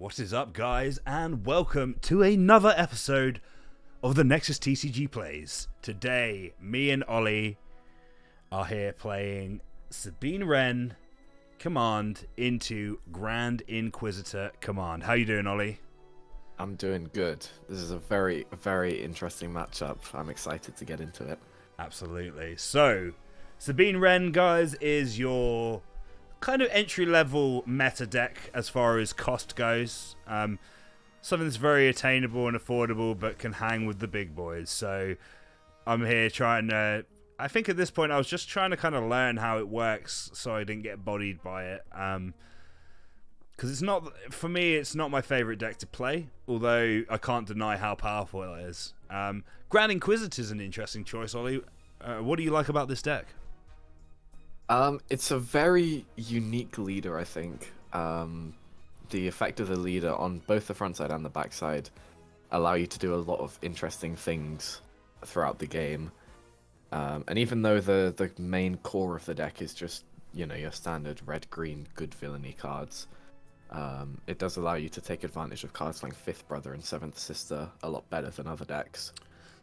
What is up, guys, and welcome to another episode of the Nexus TCG Plays. Today, me and Ollie are here playing Sabine Wren Command into Grand Inquisitor Command. How you doing, Ollie? I'm doing good. This is a very, very interesting matchup. I'm excited to get into it. Absolutely. So, Sabine Wren, guys, is your kind of entry-level meta deck as far as cost goes. Something that's very attainable and affordable, but can hang with the big boys. So, I'm here trying to... I think at this point I was just trying to kind of learn how it works so I didn't get bodied by it. Because it's not, for me, it's not my favorite deck to play, although I can't deny how powerful it is. Grand Inquisitor is an interesting choice, Ollie. What do you like about this deck? It's a very unique leader, I think. The effect of the leader on both the front side and the back side allow you to do a lot of interesting things throughout the game. And even though the main core of the deck is just, you know, your standard red-green good villainy cards, it does allow you to take advantage of cards like Fifth Brother and Seventh Sister a lot better than other decks.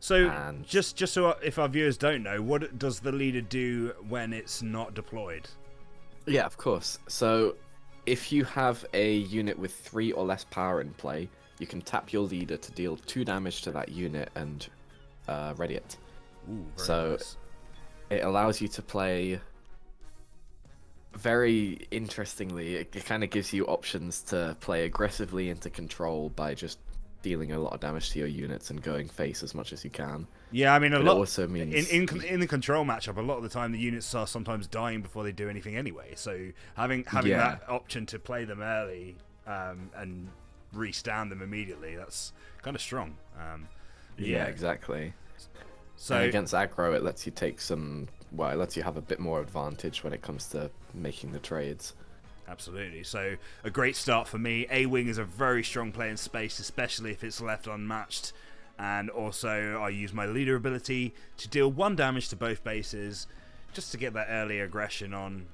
So, just so if our viewers don't know, what does the leader do when it's not deployed? Yeah, of course. So, if you have a unit with 3 or less power in play, you can tap your leader to deal 2 damage to that unit and ready it. Ooh, so, nice. It allows you to play... Very interestingly, it kind of gives you options to play aggressively into control by just dealing a lot of damage to your units and going face as much as you can. Yeah, I mean, It also means in the control matchup, a lot of the time the units are sometimes dying before they do anything anyway. So having that option to play them early and restand them immediately, that's kind of strong. Yeah, exactly. So and against aggro, it lets you take some. Well, it lets you have a bit more advantage when it comes to making the trades. Absolutely. So a great start for me. A-Wing is a very strong play in space, especially if it's left unmatched. And also I use my leader ability to deal 1 damage to both bases, just to get that early aggression on.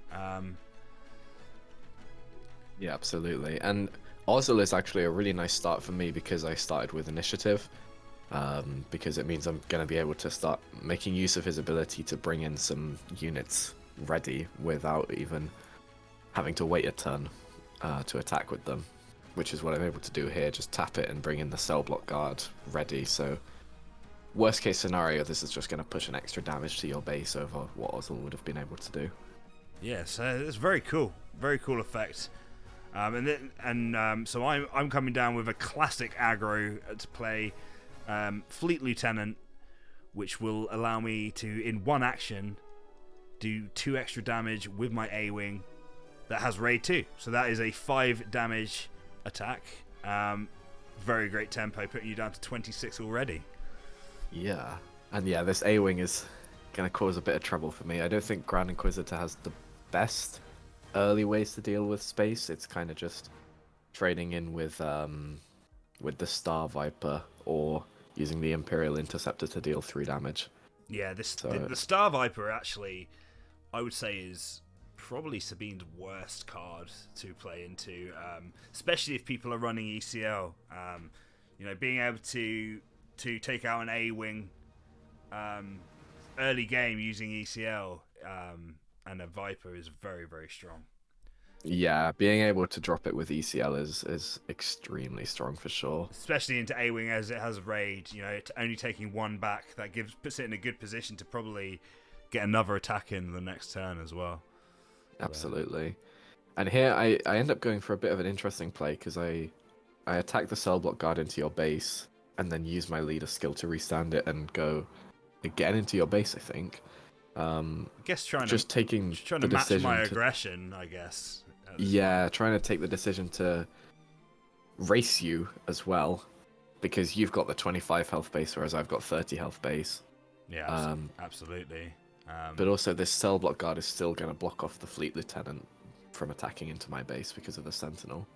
Yeah, absolutely. And Ozil is actually a really nice start for me because I started with initiative. Because it means I'm going to be able to start making use of his ability to bring in some units ready without even having to wait a turn to attack with them, which is what I'm able to do here. Just tap it and bring in the cell block guard ready. So worst case scenario, this is just going to push an extra damage to your base over what Ozil would have been able to do. Yes, it's very cool effect. So I'm coming down with a classic aggro to play. Fleet Lieutenant, which will allow me to, in 1 action, do 2 extra damage with my A-Wing that has Raid 2. So that is a 5 damage attack. Very great tempo, putting you down to 26 already. Yeah, and yeah, this A-Wing is going to cause a bit of trouble for me. I don't think Grand Inquisitor has the best early ways to deal with space. It's kind of just trading in with the Star Viper or using the Imperial Interceptor to deal 3 damage. Yeah, the Star Viper actually, I would say, is probably Sabine's worst card to play into, especially if people are running ECL. Being able to take out an A-Wing early game using ECL and a Viper is very, very strong. Yeah, being able to drop it with ECL is extremely strong for sure. Especially into A-Wing as it has Raid, only taking 1 back, that puts it in a good position to probably get another attack in the next turn as well. Absolutely. And here I end up going for a bit of an interesting play because I attack the cell block guard into your base and then use my leader skill to restand it and go again into your base, I think. I guess trying to match my aggression, I guess. Yeah, trying to take the decision to race you as well, because you've got the 25 health base, whereas I've got 30 health base. Yeah, absolutely. But also this cell block guard is still going to block off the Fleet Lieutenant from attacking into my base because of the Sentinel.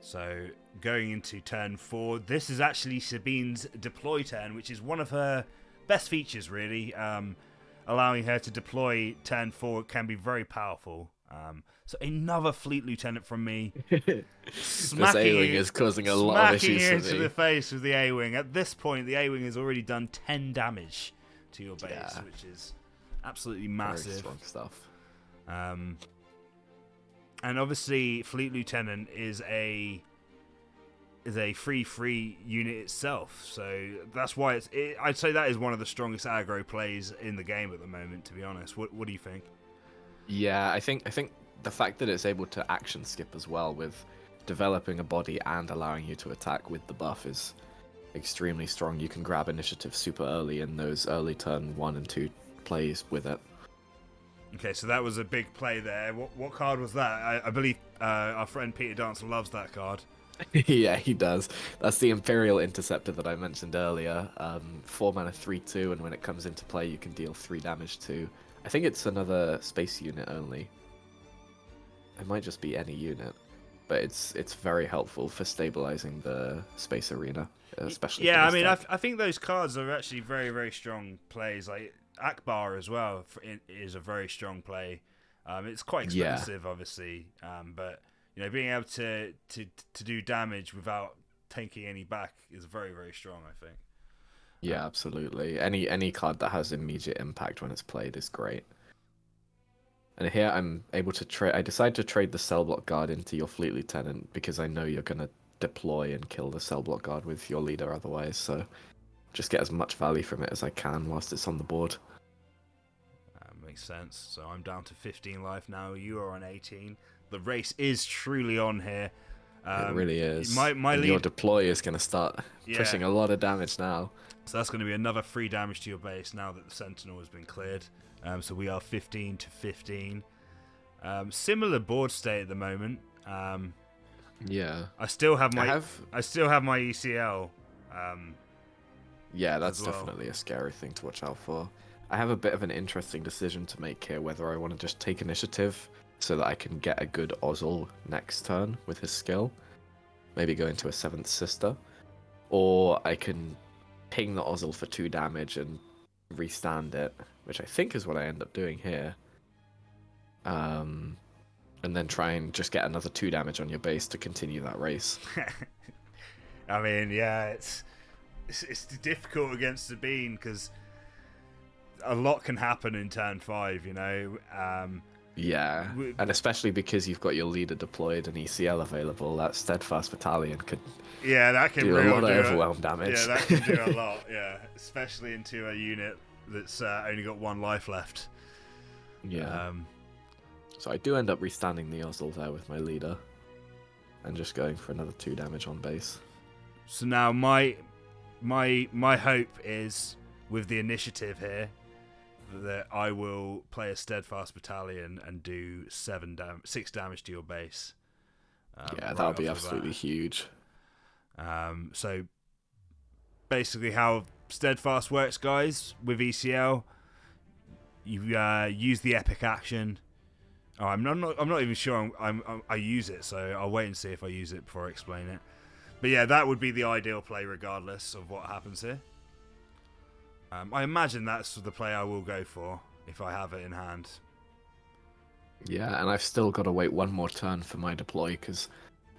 So going into turn 4, this is actually Sabine's deploy turn, which is one of her best features, really. Allowing her to deploy turn 4 can be very powerful. So another Fleet Lieutenant from me. This A-Wing is causing a lot of issues smacking you for into me. the face with the A-Wing. At this point, the A-Wing has already done 10 damage to your base, Yeah. which is absolutely Very massive. strong stuff. And obviously, Fleet Lieutenant is a free unit itself, so that's why I'd say that is one of the strongest aggro plays in the game at the moment. To be honest, what do you think? Yeah, I think the fact that it's able to action skip as well with developing a body and allowing you to attack with the buff is extremely strong. You can grab initiative super early in those early turn 1 and 2 plays with it. Okay, so that was a big play there. What card was that? I believe our friend Peter Dancer loves that card. Yeah, he does. That's the Imperial Interceptor that I mentioned earlier. 4 mana 3/2, and when it comes into play, you can deal 3 damage to. I think it's another space unit only. It might just be any unit, but it's very helpful for stabilizing the space arena, especially. Yeah, for I mean, deck. I think those cards are actually very, very strong plays. Like Akbar as well is a very strong play. It's quite expensive, obviously, but you know, being able to do damage without taking any back is very, very strong, I think. Yeah, absolutely. Any card that has immediate impact when it's played is great. And here I'm able to trade. I decide to trade the Cell Block Guard into your Fleet Lieutenant because I know you're gonna deploy and kill the Cell Block Guard with your leader otherwise. So just get as much value from it as I can whilst it's on the board. Makes sense. So I'm down to 15 life now. You are on 18. The race is truly on here. It really is. My and lead. your deploy is gonna start pushing a lot of damage now. So that's going to be another 3 damage to your base now that the Sentinel has been cleared. So we are 15 to 15. Similar board state at the moment. Yeah. I still have my ECL. Yeah, that's as well. definitely a scary thing to watch out for. I have a bit of an interesting decision to make here, whether I want to just take initiative so that I can get a good Ozzel next turn with his skill. Maybe go into a 7th Sister. Or I can ping the Ozzel for 2 damage and restand it, which I think is what I end up doing here. And then try and just get another 2 damage on your base to continue that race. I mean, yeah, it's difficult against Sabine because a lot can happen in turn 5, you know. Yeah, and especially because you've got your leader deployed and ECL available, that Steadfast Battalion could that can do really a lot of do overwhelm damage. Yeah, that can do a lot, yeah. Especially into a unit that's only got 1 life left. Yeah. So I do end up restanding the Ozzel there with my leader. And just going for another 2 damage on base. So now my hope is, with the initiative here, that I will play a Steadfast Battalion and do 6 damage to your base. Yeah, that would be absolutely huge. So basically how Steadfast works, guys, with ECL, you use the epic action. Oh, I'm not even sure I use it, so I'll wait and see if I use it before I explain it. But yeah, that would be the ideal play regardless of what happens here. I imagine that's the play I will go for if I have it in hand. Yeah, and I've still got to wait 1 more turn for my deploy because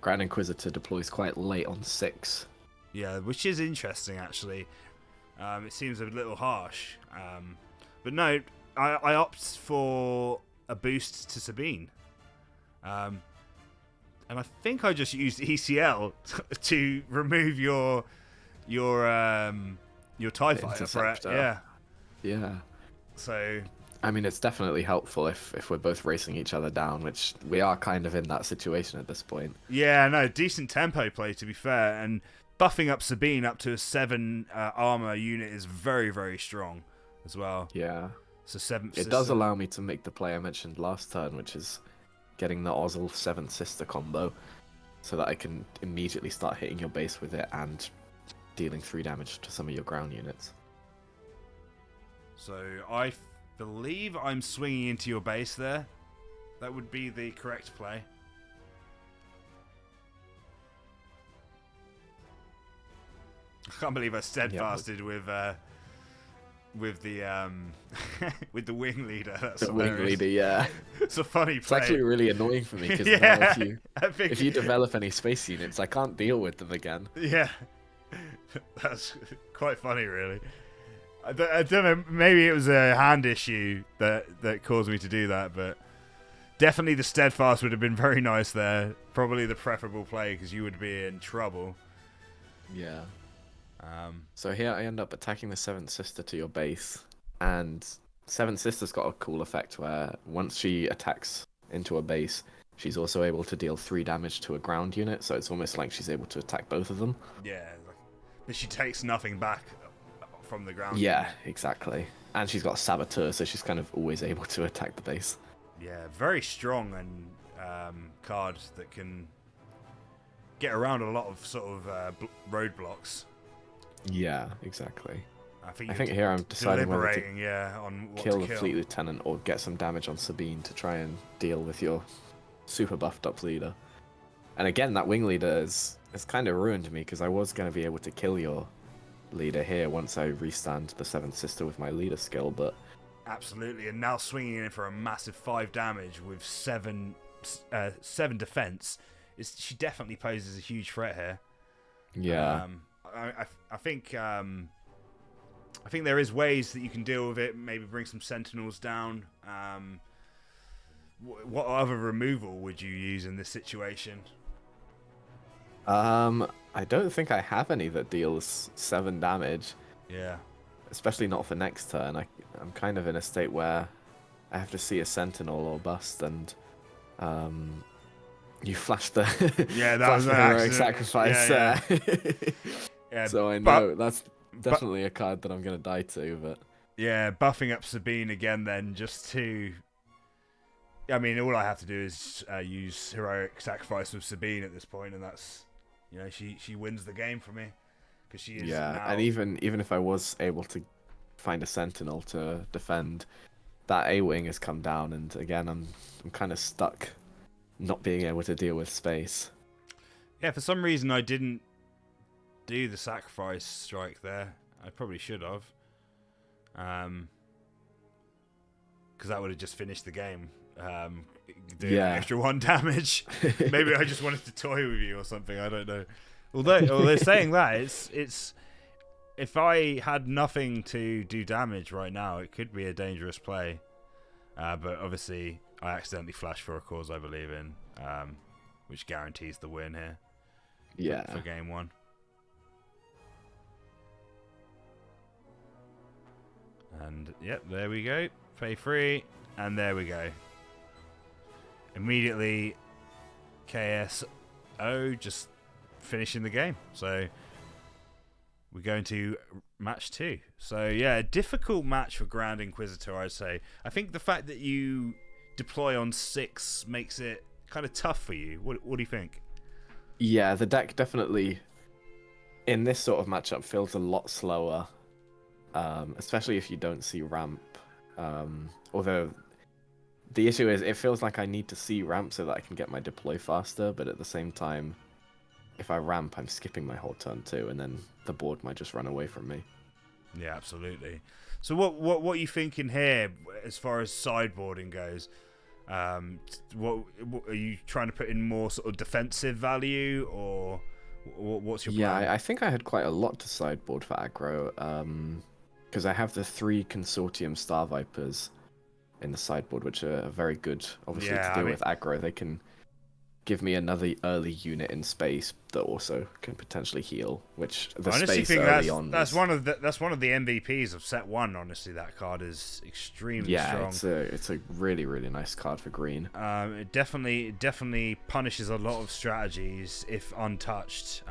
Grand Inquisitor deploys quite late on 6. Yeah, which is interesting actually. It seems a little harsh. But no, I opt for a boost to Sabine. And I think I just used ECL to remove your TIE fighter for it. Yeah. So I mean, it's definitely helpful if we're both racing each other down, which we are kind of in that situation at this point. Yeah, no, decent tempo play to be fair, and buffing up Sabine up to a 7 armor unit is very, very strong as well. Yeah. So 7th It does allow me to make the play I mentioned last turn, which is getting the Ozzel 7th Sister combo, so that I can immediately start hitting your base with it and dealing 3 damage to some of your ground units. So I believe I'm swinging into your base there. That would be the correct play. I can't believe I steadfasted with with the with the wing leader. That's The wing hilarious. leader, yeah. It's a funny It's play. actually really annoying for me because Yeah, if you develop any space units, I can't deal with them again. Yeah, that's quite funny, really. I don't know. Maybe it was a hand issue that caused me to do that, but definitely the steadfast would have been very nice there. Probably the preferable play because you would be in trouble. Yeah. So here I end up attacking the Seventh Sister to your base, and Seventh Sister's got a cool effect where once she attacks into a base, she's also able to deal 3 damage to a ground unit, so it's almost like she's able to attack both of them. Yeah, but she takes nothing back from the ground. Yeah, exactly. And she's got Saboteur, so she's kind of always able to attack the base. Yeah, very strong and card that can get around a lot of sort of roadblocks. Yeah, exactly. I think here I'm deciding whether to on what kill to the Fleet Lieutenant or get some damage on Sabine to try and deal with your super buffed up leader. And again, that wing leader has kind of ruined me because I was going to be able to kill your leader here once I restand the Seventh Sister with my leader skill, but absolutely, and now swinging in for a massive 5 damage with 7 defense, she definitely poses a huge threat here. Yeah. I think there is ways that you can deal with it. Maybe bring some sentinels down. What other removal would you use in this situation? I don't think I have any that deals 7 damage. Yeah. Especially not for next turn. I'm kind of in a state where I have to see a sentinel or bust, and you flashed the that was the an heroic accident. sacrifice. Yeah, so I know that's definitely a card that I'm gonna die to, but yeah, buffing up Sabine again then just to. I mean, all I have to do is use heroic sacrifice with Sabine at this point, and that's, she wins the game for me because she is. Yeah, now... and even if I was able to find a sentinel to defend, that A-wing has come down, and again I'm kind of stuck, not being able to deal with space. Yeah, for some reason I didn't do the sacrifice strike there. I probably should have, because that would have just finished the game. Doing an extra 1 damage. Maybe I just wanted to toy with you or something. I don't know. Although saying that, it's if I had nothing to do damage right now, it could be a dangerous play. But obviously, I accidentally flashed for a cause I believe in, which guarantees the win here. Yeah. For game 1. And yep, there we go. Pay 3, and there we go. Immediately, KSO just finishing the game. So we're going to match 2. So yeah, a difficult match for Grand Inquisitor, I'd say. I think the fact that you deploy on 6 makes it kind of tough for you. What do you think? Yeah, the deck definitely in this sort of matchup feels a lot slower, especially if you don't see ramp. Although the issue is, it feels like I need to see ramp so that I can get my deploy faster, but at the same time, if I ramp, I'm skipping my whole turn too, and then the board might just run away from me. Yeah, absolutely. So what are you thinking here as far as sideboarding goes? What are you trying to put in more sort of defensive value, or what's your plan? Yeah, I think I had quite a lot to sideboard for aggro, because I have the 3 Consortium Star Vipers in the sideboard, which are very good, obviously, to deal with aggro. They can give me another early unit in space that also can potentially heal, which the honestly space early on. That's one of the MVPs of set 1. Honestly, that card is extremely strong. It's a really, really nice card for green. It definitely punishes a lot of strategies if untouched.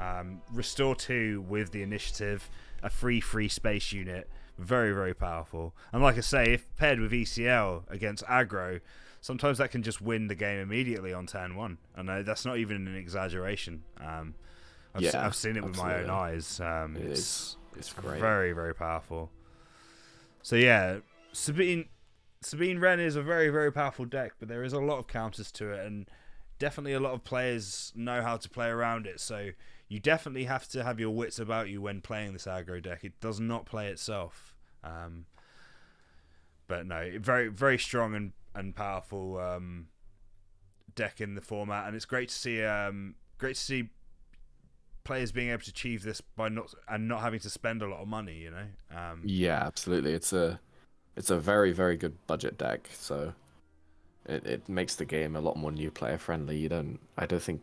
Restore 2 with the initiative, a free space unit, very, very powerful. And like I say, if paired with ECL against aggro, sometimes that can just win the game immediately on turn 1. And that's not even an exaggeration. I've seen it with my own eyes. It's great. Very, very powerful. So yeah, Sabine Wren is a very, very powerful deck, but there is a lot of counters to it, and definitely a lot of players know how to play around it. So you definitely have to have your wits about you when playing this aggro deck. It does not play itself. But no, very very strong and powerful deck in the format, and it's great to see players being able to achieve this by not having to spend a lot of money. You know. Yeah, absolutely. It's a very very good budget deck, so it makes the game a lot more new player friendly. I don't think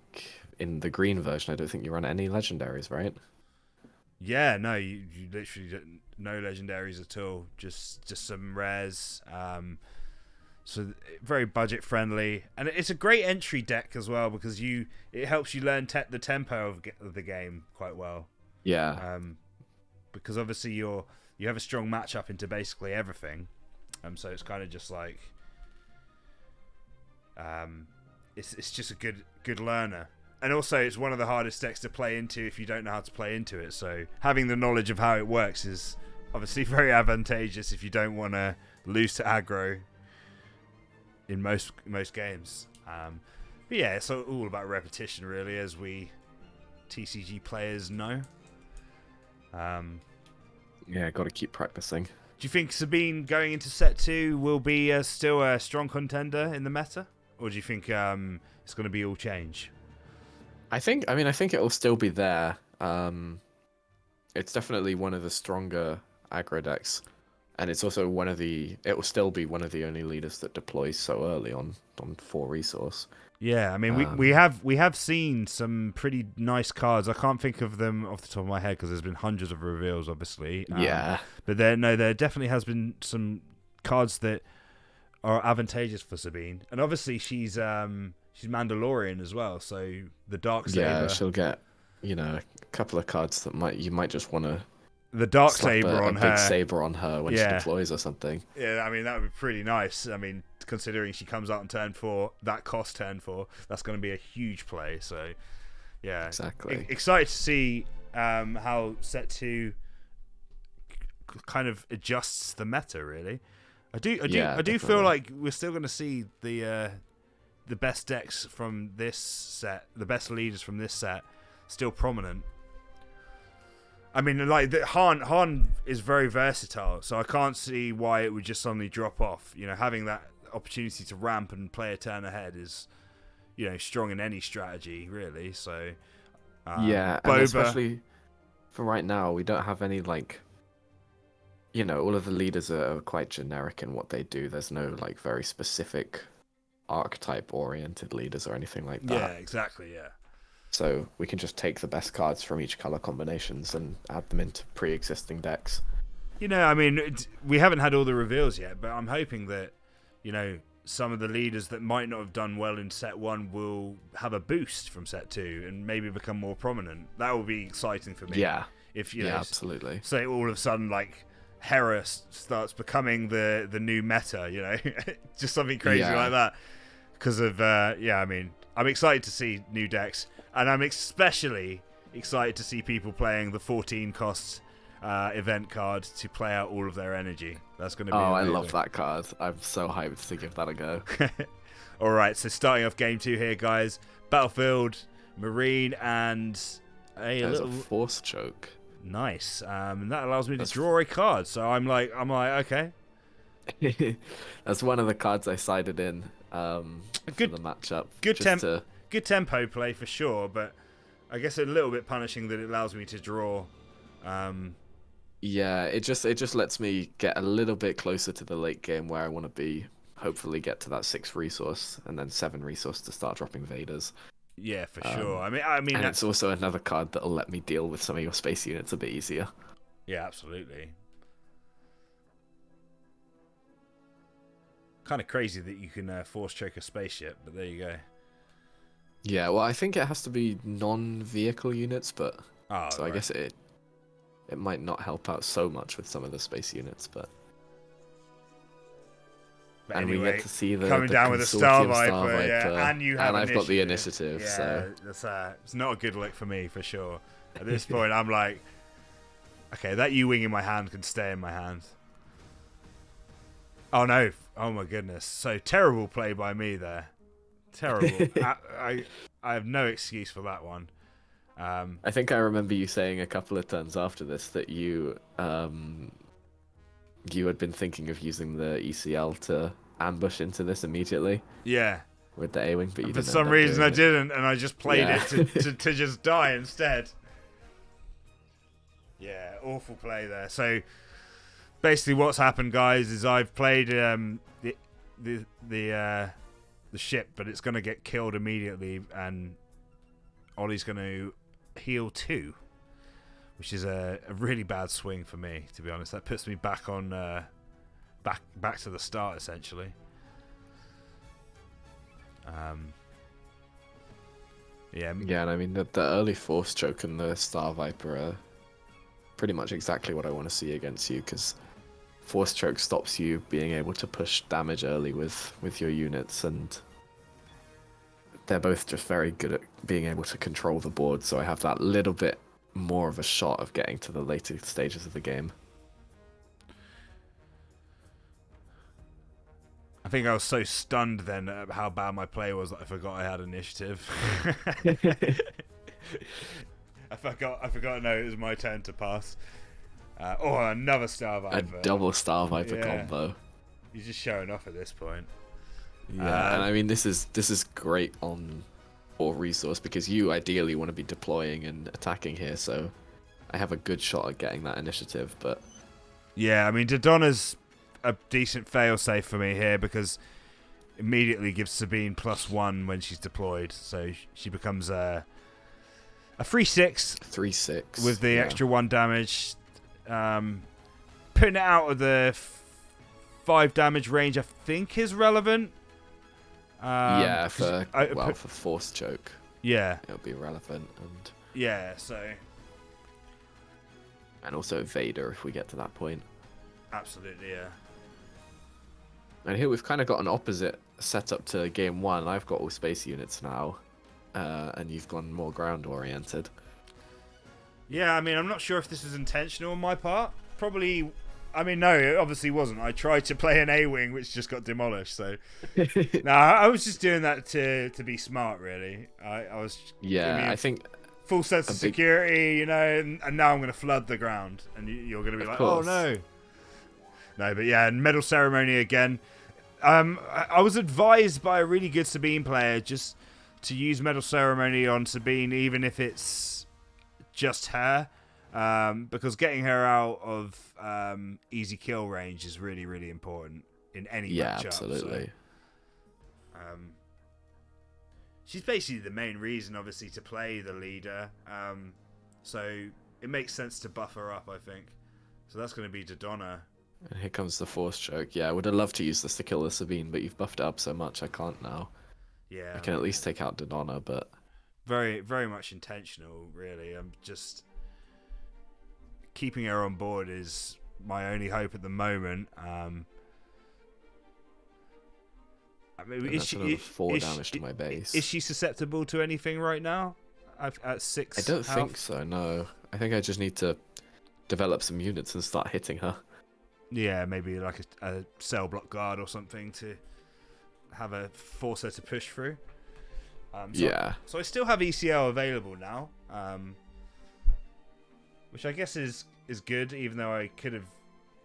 in the green version, I don't think you run any legendaries, right? Yeah, no, you literally don't, no legendaries at all. Just some rares. So very budget friendly, and it's a great entry deck as well because it helps you learn the tempo of the game quite well. Yeah. Because obviously you have a strong matchup into basically everything. So it's kind of just like it's just a good learner. And also, it's one of the hardest decks to play into if you don't know how to play into it. So having the knowledge of how it works is obviously very advantageous if you don't want to lose to aggro in most games. But yeah, it's all about repetition, really, as we TCG players know. Yeah, got to keep practicing. Do you think Sabine going into set 2 will be still a strong contender in the meta? Or do you think it's going to be all change? I think it will still be there. It's definitely one of the stronger aggro decks, and it's also it will still be one of the only leaders that deploys so early on 4 resource. Yeah, I mean we have seen some pretty nice cards. I can't think of them off the top of my head because there's been hundreds of reveals, obviously. Yeah, but there definitely has been some cards that are advantageous for Sabine, and obviously she's Mandalorian as well, so the dark saber. Yeah, she'll get a couple of cards that you might just want to. The dark saber on her. Big saber on her when she deploys or something. Yeah, I mean that would be pretty nice. I mean, considering she comes out on turn 4, that cost turn 4, that's going to be a huge play. So, yeah, exactly. Excited to see how set 2 kind of adjusts the meta. Really, I do feel like we're still going to see the best decks from this set, the best leaders from this set, still prominent. I mean, like Han is very versatile, so I can't see why it would just suddenly drop off. Having that opportunity to ramp and play a turn ahead is, strong in any strategy, really. So, yeah, and especially for right now, we don't have any all of the leaders are quite generic in what they do. There's no very specific archetype-oriented leaders or anything like that. Yeah, exactly. Yeah. So we can just take the best cards from each color combinations and add them into pre-existing decks. I mean, we haven't had all the reveals yet, but I'm hoping that, some of the leaders that might not have done well in set 1 will have a boost from set 2 and maybe become more prominent. That will be exciting for me. Yeah. If absolutely. Say all of a sudden Hera starts becoming the new meta, just something crazy like that. Because of I mean, I'm excited to see new decks. And I'm especially excited to see people playing the 14 cost event card to play out all of their energy. That's going to be amazing. I love that card. I'm so hyped to give that a go. All right, so starting off game 2 here, guys. Battlefield, Marine, and There's a Force Choke. Nice. And that allows me to draw a card. So I'm like, okay. That's one of the cards I sided in for the matchup. Good tempo play for sure, but I guess a little bit punishing that it allows me to draw. Yeah, it just lets me get a little bit closer to the late game where I want to be. Hopefully, get to that 6 resource and then 7 resource to start dropping Vaders. Yeah, for sure. I mean, and it's also another card that'll let me deal with some of your space units a bit easier. Yeah, absolutely. Kind of crazy that you can force choke a spaceship, but there you go. Yeah, well, I think it has to be non-vehicle units, but right. I guess it might not help out so much with some of the space units, but and anyway, we get to see the coming down with a Star Viper, yeah, and you have I've got the initiative, yeah, so it's not a good look for me for sure. At this point, I'm like, okay, that U-wing in my hand can stay in my hand. Oh no! Oh my goodness! So terrible play by me there. Terrible. I have no excuse for that one. I think I remember you saying a couple of turns after this that you you had been thinking of using the ECL to ambush into this immediately Yeah. with the A-wing, but you For didn't. some reason I didn't, and I just played Yeah. it to just die instead. Yeah, awful play there. So basically, what's happened, guys, is I've played the ship, but it's going to get killed immediately, and Ollie's going to heal 2, which is a really bad swing for me, to be honest. That puts me back on back to the start essentially. Yeah, and I mean the early Force Choke and the Star Viper are pretty much exactly what I want to see against you, because Force Choke stops you being able to push damage early with your units, and they're both just very good at being able to control the board, so I have that little bit more of a shot of getting to the later stages of the game. I think I was so stunned then at how bad my play was that I forgot I had initiative. I forgot. No, it was my turn to pass. Another Star Viper. A double Star Viper combo. He's just showing off at this point. Yeah, and I mean this is great on or resource, because you ideally want to be deploying and attacking here, so I have a good shot at getting that initiative. But yeah, I mean Dodonna's a decent failsafe for me here, because immediately gives Sabine +1 when she's deployed, so she becomes a 3/6 3/6 with the extra 1 damage, putting it out of the 5 damage range. I think is relevant. For Force Choke. Yeah, it'll be relevant, and yeah, so and also Vader if we get to that point. Absolutely, yeah. And here we've kind of got an opposite setup to game 1. I've got all space units now, and you've gone more ground oriented. Yeah, I mean, I'm not sure if this is intentional on my part. Probably, I mean, no, it obviously wasn't. I tried to play an A-wing, which just got demolished. So, no, I was just doing that to be smart, really. I was I think full sense of security, you know, and now I'm going to flood the ground, and you're going to be like, course. Oh no, but yeah, and medal ceremony again. I was advised by a really good Sabine player just to use medal ceremony on Sabine, even if it's just her. Because getting her out of easy kill range is really, really important in any matchup. Yeah, absolutely. So, she's basically the main reason, obviously, to play the leader. So it makes sense to buff her up, I think. So that's going to be Dodonna. And here comes the Force Choke. Yeah, I would have loved to use this to kill the Sabine, but you've buffed it up so much I can't now. Yeah. I can at least take out Dodonna, but very, very much intentional, really. I'm just keeping her on board is my only hope at the moment. I mean, is she 4 damage to my base? Is she susceptible to anything right now? At 6 I don't health? think so. No, I think I just need to develop some units and start hitting her. Yeah, maybe like a cell block guard or something to have a forcer to push through. So I still have ECL available now, which I guess is good, even though I could have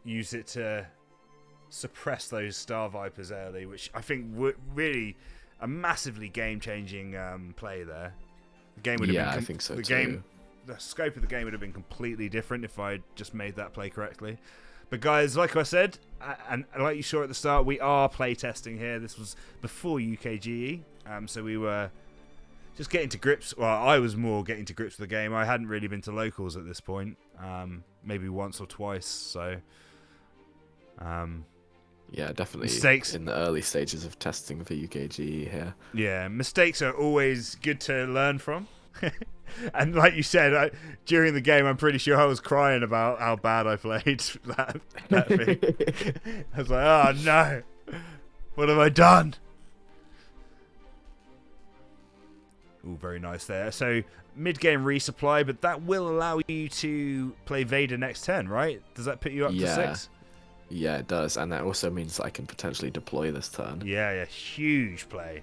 used it to suppress those Star Vipers early, which I think would really a massively game-changing play there. The game would have been I think so the scope of the game would have been completely different if I just made that play correctly. But guys, like I said, and like you saw at the start, we are playtesting here. This was before UKGE, so we were just getting to grips. Well, I was more getting to grips with the game. I hadn't really been to locals at this point, maybe once or twice. So, yeah, definitely mistakes in the early stages of testing for UKGE here. Yeah, mistakes are always good to learn from. And like you said, during the game, I'm pretty sure I was crying about how bad I played that thing. I was like, oh no, what have I done? All very nice there. So mid-game resupply, but that will allow you to play Vader next turn, right? Does that put you up to 6? Yeah, it does, and that also means that I can potentially deploy this turn. Yeah, huge play.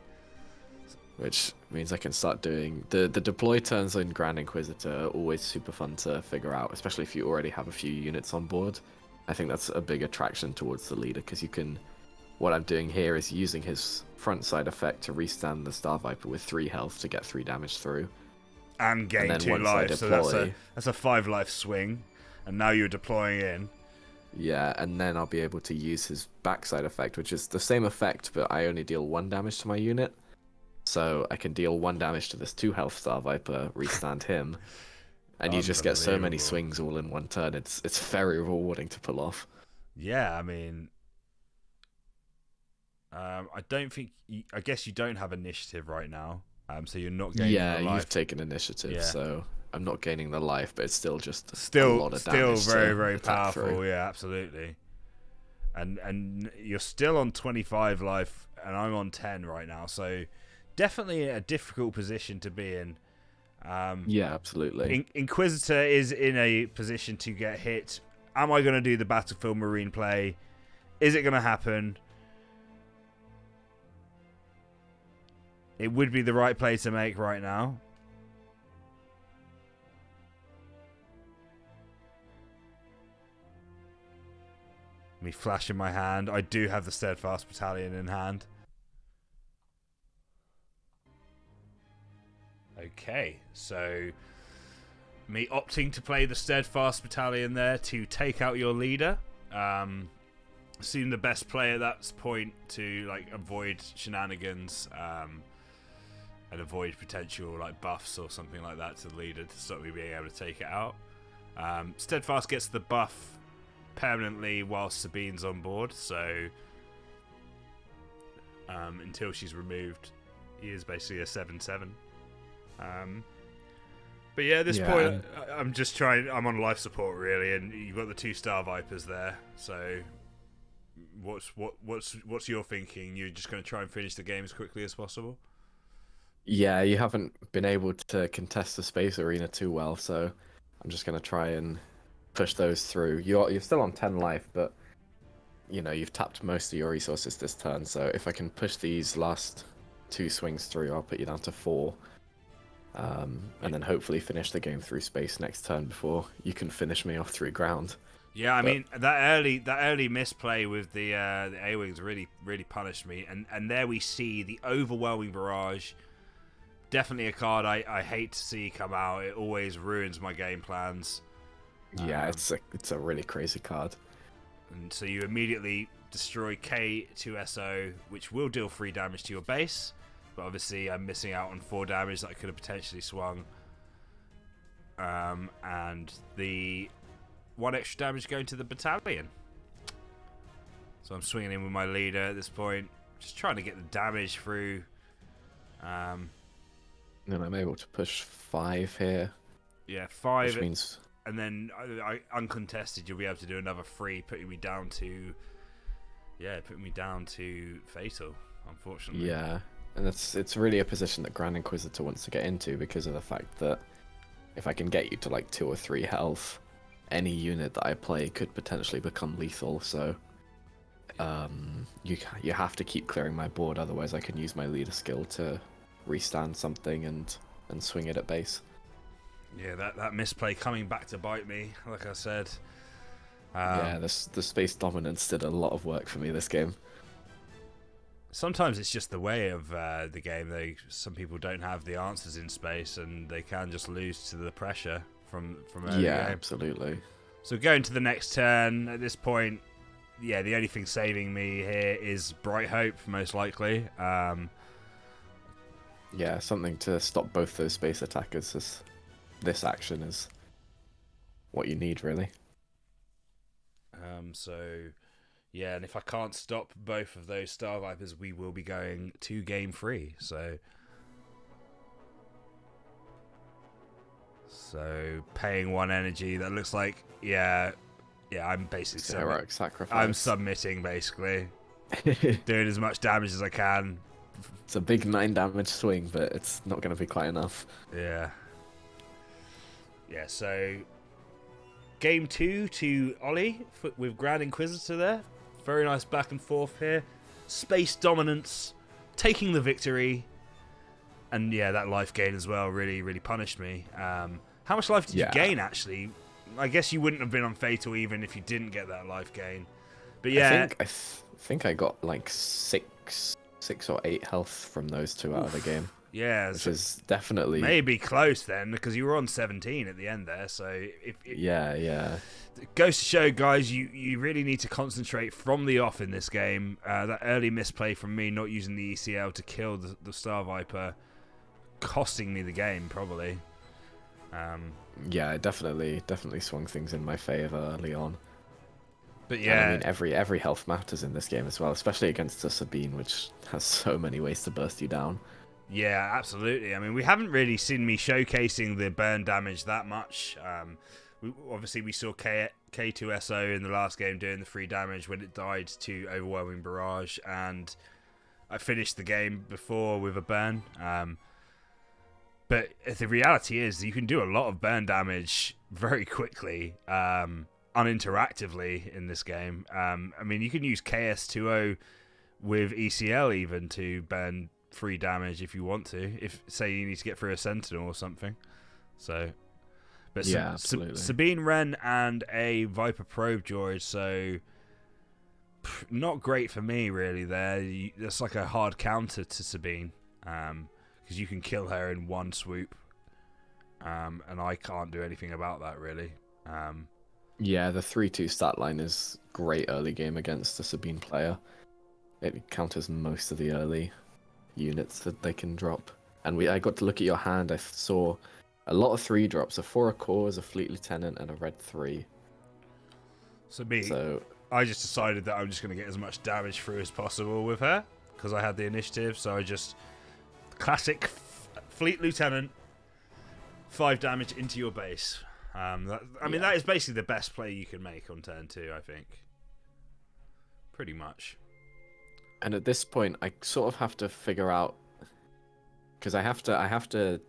Which means I can start doing the deploy turns in Grand Inquisitor are always super fun to figure out, especially if you already have a few units on board. I think that's a big attraction towards the leader, because you can. What I'm doing here is using his front side effect to restand the Star Viper with 3 health to get 3 damage through. And gain then 2 once I life, so deploy- that's a 5 life swing. And now you're deploying in. Yeah, and then I'll be able to use his backside effect, which is the same effect, but I only deal 1 damage to my unit. So I can deal 1 damage to this 2 health Star Viper, restand him, and you just get so many Unbelievable. swings all in one turn. It's very rewarding to pull off. Yeah, I mean, I don't think. I guess you don't have initiative right now, so you're not gaining Yeah, the life. you've taken initiative, Yeah. so I'm not gaining the life, but it's still just a Still, lot of still damage very, to very attack powerful. through. Yeah, absolutely. And you're still on 25 life, and I'm on 10 right now. So definitely a difficult position to be in. Yeah, absolutely. Inquisitor is in a position to get hit. Am I going to do the Battlefield Marine play? Is it going to happen? It would be the right play to make right now. Me flash in my hand. I do have the Steadfast Battalion in hand. Okay, so me opting to play the Steadfast Battalion there to take out your leader. Seemed the best play at that point to like avoid shenanigans and avoid potential like buffs or something like that to the leader to stop me being able to take it out. Steadfast gets the buff permanently whilst Sabine's on board, so until she's removed, he is basically a 7/7. But yeah, at this point, I'm just trying. I'm on life support really, and you've got the 2 Star Vipers there. So, what's your thinking? You're just going to try and finish the game as quickly as possible? Yeah, you haven't been able to contest the space arena too well, so I'm just going to try and push those through. You're still on 10 life, but you know you've tapped most of your resources this turn. So if I can push these last 2 swings through, I'll put you down to 4. And then hopefully finish the game through space next turn before you can finish me off through ground. Yeah, I mean that early misplay with the A-wings really punished me, and there we see the overwhelming barrage. Definitely a card I hate to see come out. It always ruins my game plans. Yeah, it's a really crazy card. And so you immediately destroy K2SO, which will deal 3 damage to your base. But obviously I'm missing out on 4 damage that I could have potentially swung. And the 1 extra damage going to the battalion. So I'm swinging in with my leader at this point. Just trying to get the damage through. And I'm able to push 5 here. Yeah, 5. Which means... And then I uncontested, you'll be able to do another 3, putting me down to... Yeah, putting me down to fatal, unfortunately. Yeah. And it's really a position that Grand Inquisitor wants to get into because of the fact that if I can get you to like 2 or 3 health, any unit that I play could potentially become lethal. So you have to keep clearing my board, otherwise I can use my leader skill to restand something and swing it at base. Yeah, that misplay coming back to bite me, like I said. Yeah, the space dominance did a lot of work for me this game. Sometimes it's just the way of the game. Some people don't have the answers in space, and they can just lose to the pressure from early Yeah, game. absolutely. So going to the next turn, at this point, yeah, the only thing saving me here is Bright Hope, most likely. Yeah, something to stop both those space attackers. This action is what you need, really. So, yeah, and if I can't stop both of those Star Vipers, we will be going to game 3. So paying 1 energy. That looks like, yeah, I'm basically Heroic sacrifice. I'm submitting, basically. Doing as much damage as I can. It's a big 9 damage swing, but it's not going to be quite enough. Yeah. Yeah, so game 2 to Ollie with Grand Inquisitor there. Very nice back and forth here. Space dominance, taking the victory. And yeah, that life gain as well really punished me. How much life did you gain, actually? I guess you wouldn't have been on Fatal even if you didn't get that life gain. But yeah, I think I got like 6 or 8 health from those two out of the game. Yeah, which is definitely maybe close then, because you were on 17 at the end there. So yeah, it goes to show, guys, you really need to concentrate from the off in this game. That early misplay from me not using the ECL to kill the Star Viper, costing me the game probably. Yeah, it definitely swung things in my favor early on. But yeah, and I mean every health matters in this game as well, especially against a Sabine, which has so many ways to burst you down. Yeah, absolutely. I mean, we haven't really seen me showcasing the burn damage that much. We saw K2SO in the last game doing the free damage when it died to Overwhelming Barrage, and I finished the game before with a burn. But the reality is you can do a lot of burn damage very quickly, uninteractively in this game. I mean, you can use KS2O with ECL even to burn free damage if you want to, if say you need to get through a sentinel or something. So but yeah, absolutely. Sabine, Wren and a Viper probe, George, so not great for me really there. That's like a hard counter to Sabine, because you can kill her in one swoop, and I can't do anything about that really. Yeah, the 3-2 stat line is great early game against a Sabine player. It counters most of the early units that they can drop. And I got to look at your hand. I saw a lot of 3 drops, a 4 cores, a Fleet Lieutenant, and a red 3. So I just decided that I'm just going to get as much damage through as possible with her because I had the initiative. So I just classic Fleet Lieutenant, 5 damage into your base. That is basically the best play you can make on turn 2, I think. Pretty much. And at this point, I sort of have to figure out, because I have to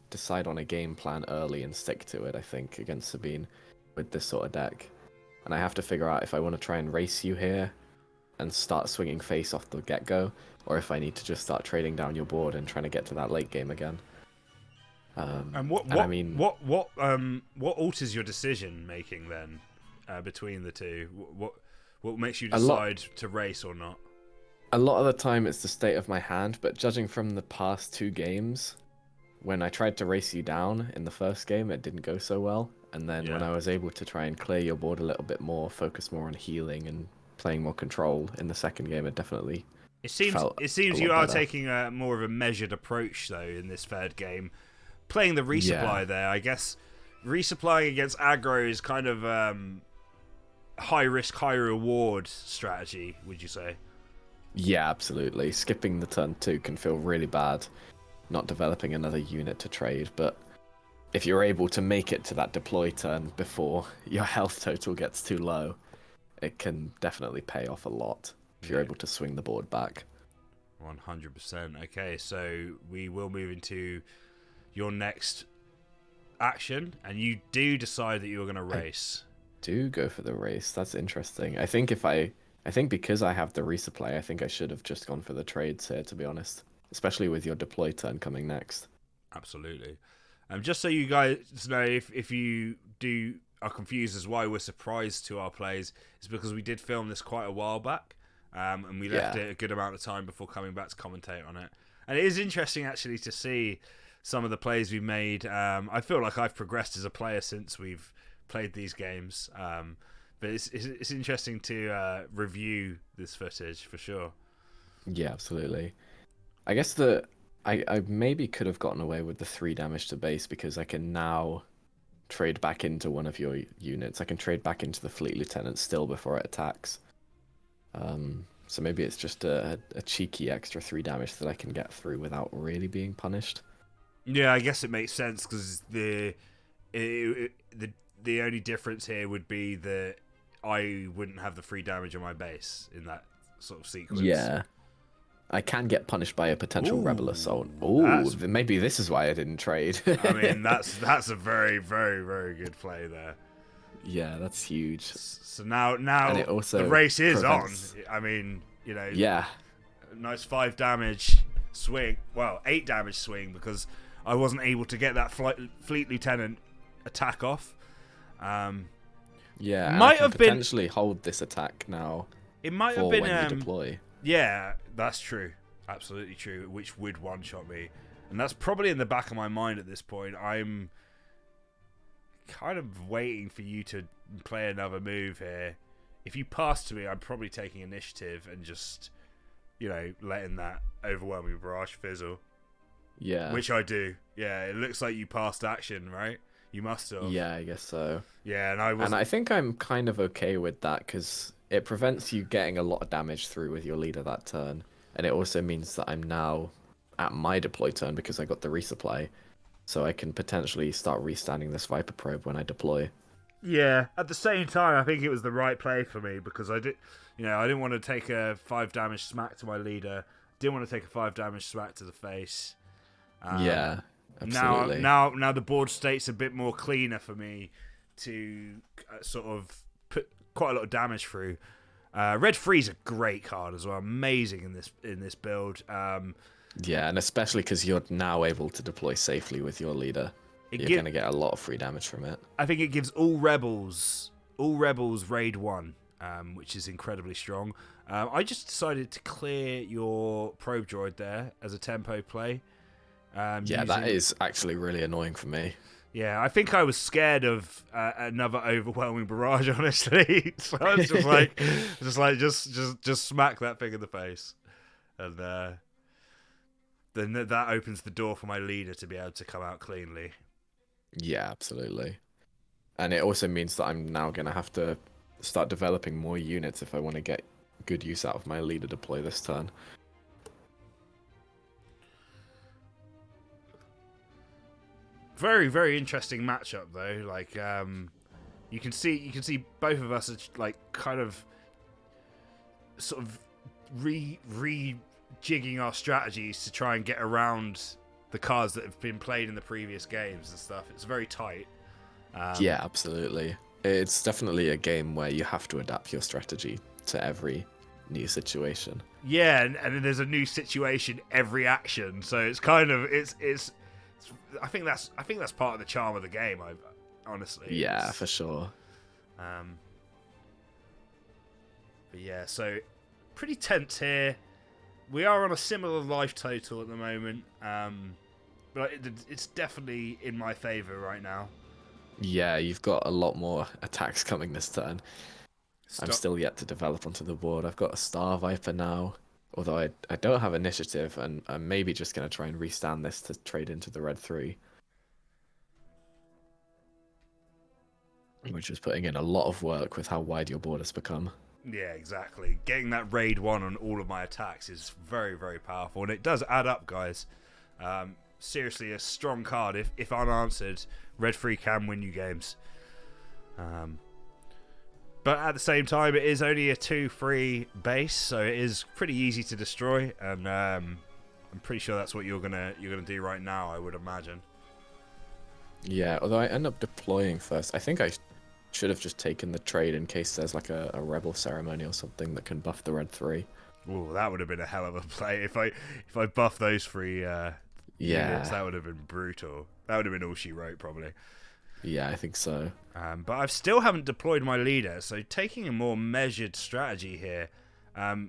decide on a game plan early and stick to it. I think against Sabine with this sort of deck, and I have to figure out if I want to try and race you here and start swinging face off the get-go, or if I need to just start trading down your board and trying to get to that late game again. And what alters your decision making then between the two? What makes you decide to race or not? A lot of the time it's the state of my hand, but judging from the past 2 games, when I tried to race you down in the first game, it didn't go so well. And then when I was able to try and clear your board a little bit more, focus more on healing and playing more control in the second game, it definitely felt you are better. taking more of a measured approach though in this third game, playing the resupply there. I guess resupplying against aggro is kind of high risk, high reward strategy. Would you say? Yeah, absolutely. Skipping the turn 2 can feel really bad, not developing another unit to trade, but if you're able to make it to that deploy turn before your health total gets too low, it can definitely pay off a lot if you're able to swing the board back. 100%. Okay, so we will move into your next action, and you do decide that you're going to race. Do go for the race. That's interesting. I think because I have the resupply, I think I should have just gone for the trades here, to be honest. Especially with your deploy turn coming next. Absolutely. Just so you guys know, if you are confused as why we're surprised to our plays, it's because we did film this quite a while back, and we left it a good amount of time before coming back to commentate on it. And it is interesting actually to see some of the plays we made. I feel like I've progressed as a player since we've played these games. But it's interesting to review this footage for sure. Yeah, absolutely. I guess I maybe could have gotten away with the 3 damage to base because I can now trade back into one of your units. I can trade back into the Fleet Lieutenant still before it attacks. So maybe it's just a cheeky extra 3 damage that I can get through without really being punished. Yeah, I guess it makes sense because the only difference here would be that I wouldn't have the 3 damage on my base in that sort of sequence. Yeah. I can get punished by a potential Rebel Assault. Ooh, maybe this is why I didn't trade. I mean, that's a very, very, very good play there. Yeah, that's huge. So now and it also the race is prevents... on. I mean, Yeah. Nice 5 damage swing. Well, 8 damage swing because I wasn't able to get that Fleet Lieutenant attack off. Yeah, and might I can have been potentially hold this attack now it might for have been when you deploy. yeah, that's true, absolutely true, which would one-shot me, and that's probably in the back of my mind at this point. I'm kind of waiting for you to play another move here. If you pass to me, I'm probably taking initiative and just, letting that overwhelming barrage fizzle. Yeah. Which I do. Yeah, it looks like you passed action, right? You must have. Yeah, I guess so. Yeah, and I was. And I think I'm kind of okay with that because it prevents you getting a lot of damage through with your leader that turn, and it also means that I'm now at my deploy turn because I got the resupply, so I can potentially start restanding this Viper probe when I deploy. Yeah, at the same time, I think it was the right play for me because I didn't want to take a 5 damage smack to my leader. Didn't want to take a 5 damage smack to the face. Yeah, absolutely. Now the board state's a bit more cleaner for me to sort of put quite a lot of damage through. Red Free's a great card as well, amazing in this build. Yeah, and especially because you're now able to deploy safely with your leader. You're going to get a lot of free damage from it. I think it gives all rebels raid 1, which is incredibly strong. I just decided to clear your probe droid there as a tempo play. That is actually really annoying for me. Yeah, I think I was scared of another overwhelming barrage, honestly. So I was just smack that thing in the face, and then that opens the door for my leader to be able to come out cleanly. Yeah, absolutely. And it also means that I'm now going to have to start developing more units if I want to get good use out of my leader deploy this turn. Very, very interesting matchup though. Like, you can see both of us are like kind of sort of rejigging our strategies to try and get around the cards that have been played in the previous games and stuff. It's very tight. Yeah, absolutely. It's definitely a game where you have to adapt your strategy to every new situation. Yeah, and there's a new situation every action, so it's kind of it's. I think that's part of the charm of the game. Honestly. Yeah, for sure. But yeah, so pretty tense here. We are on a similar life total at the moment, but it's definitely in my favour right now. Yeah, you've got a lot more attacks coming this turn. I'm still yet to develop onto the board. I've got a Star Viper now, although I don't have initiative, and I'm maybe just going to try and restand this to trade into the Red 3. Which is putting in a lot of work with how wide your board has become. Yeah, exactly. Getting that raid 1 on all of my attacks is very, very powerful, and it does add up, guys. Seriously, a strong card. If unanswered, Red 3 can win you games. But at the same time, it is only a 2/3 base, so it is pretty easy to destroy, and I'm pretty sure that's what you're gonna do right now, I would imagine. Yeah, although I end up deploying first. I think I should have just taken the trade in case there's like a rebel ceremony or something that can buff the Red 3. Ooh, that would have been a hell of a play if I buffed those 3 units. That would have been brutal. That would have been all she wrote, probably. Yeah, I think so. But I still haven't deployed my leader, so taking a more measured strategy here,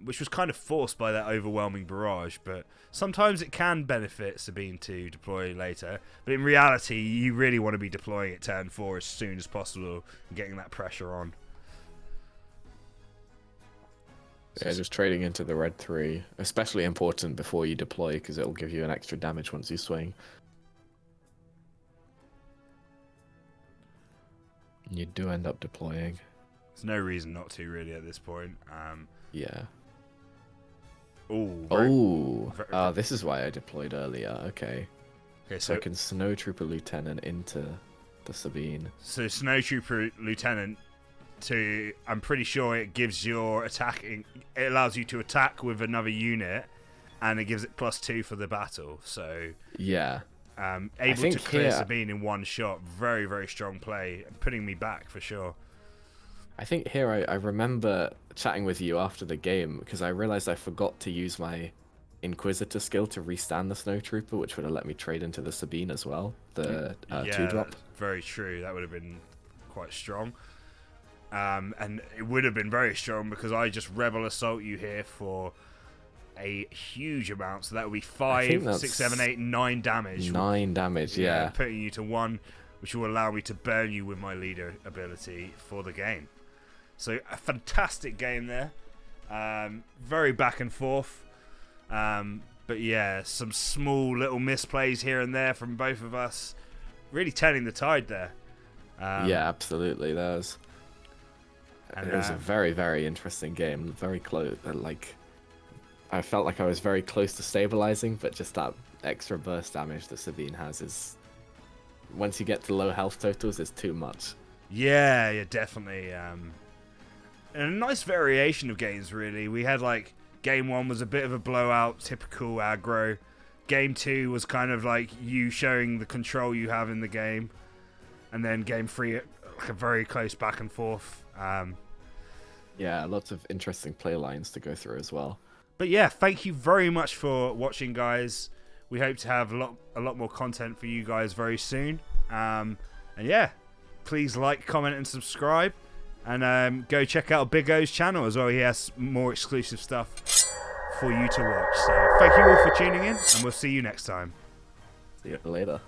which was kind of forced by that overwhelming barrage, but sometimes it can benefit Sabine to deploy later. But in reality, you really want to be deploying at turn 4 as soon as possible and getting that pressure on. Yeah, just trading into the Red 3, especially important before you deploy because it'll give you an extra damage once you swing. You do end up deploying. There's no reason not to, really, at this point. Yeah. Oh, this is why I deployed earlier. Okay, so I can Snowtrooper Lieutenant into the Sabine. So Snowtrooper Lieutenant, I'm pretty sure it gives your attacking. It allows you to attack with another unit, and it gives it +2 for the battle. So yeah. Able to clear Sabine in one shot. Very, very strong play. Putting me back for sure. I think here I remember chatting with you after the game because I realized I forgot to use my Inquisitor skill to restand the Snowtrooper, which would have let me trade into the Sabine as well. The 2-drop. Very true. That would have been quite strong. And it would have been very strong because I just Rebel Assault you here for a huge amount. So that would be 5, 6, 7, 8, 9 damage. 9 damage, yeah. Putting you to 1, which will allow me to burn you with my leader ability for the game. So a fantastic game there. Very back and forth. But yeah, some small little misplays here and there from both of us. Really turning the tide there. Yeah, absolutely. It was a very, very interesting game. Very close. I felt like I was very close to stabilizing, but just that extra burst damage that Sabine has is, once you get to low health totals, is too much. Yeah, definitely. And a nice variation of games, really. We had game 1 was a bit of a blowout, typical aggro. Game 2 was kind of like you showing the control you have in the game, and then game 3, a very close back and forth. Yeah, lots of interesting play lines to go through as well. But yeah, thank you very much for watching, guys. We hope to have a lot more content for you guys very soon. And yeah, please like, comment, and subscribe. And go check out Big O's channel as well. He has more exclusive stuff for you to watch. So thank you all for tuning in, and we'll see you next time. See you later.